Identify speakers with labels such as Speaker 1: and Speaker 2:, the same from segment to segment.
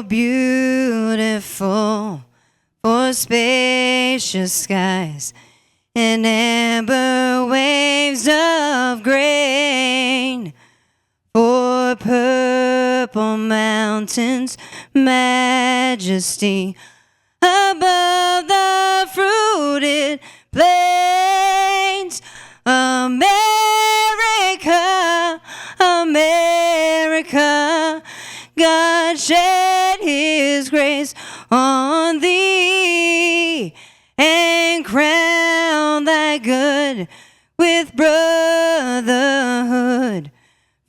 Speaker 1: beautiful for spacious skies and amber waves of grain, for purple mountains, majesty above the fruited plains. America, America, God shed his grace on thee and crown thy good with brotherhood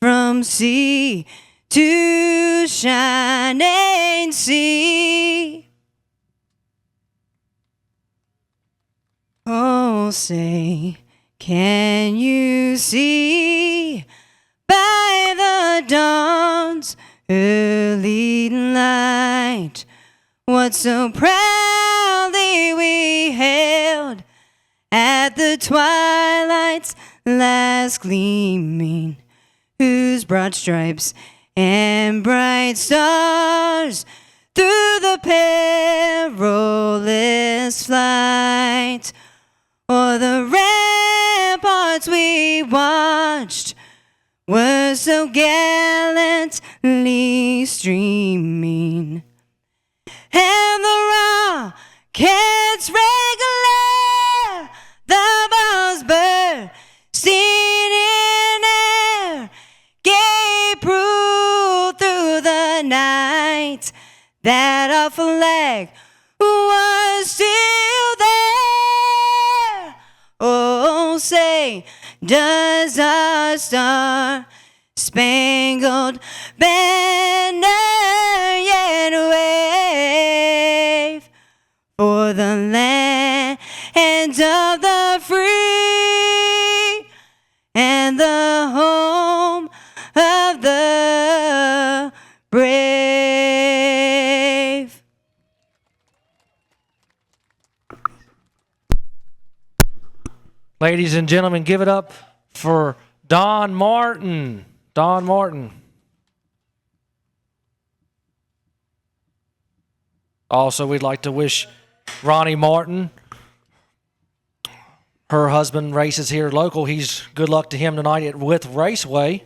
Speaker 1: from sea to shining sea. Oh, say, can you see by the dawn's early light what so proudly we hailed at the twilight's last gleaming, whose broad stripes and bright stars through the perilous flight o'er the ramparts we watched were so gallantly streaming, and the rockets regular, the balls bursting in air, gave proof through the night that our flag was still there. Oh, say, does our star-spangled banner yet wave for the land of the free and the home of the brave?
Speaker 2: Ladies and gentlemen, give it up for Don Martin. Don Martin. Also, we'd like to wish Ronnie Martin, her husband races here local. Good luck to him tonight with Raceway.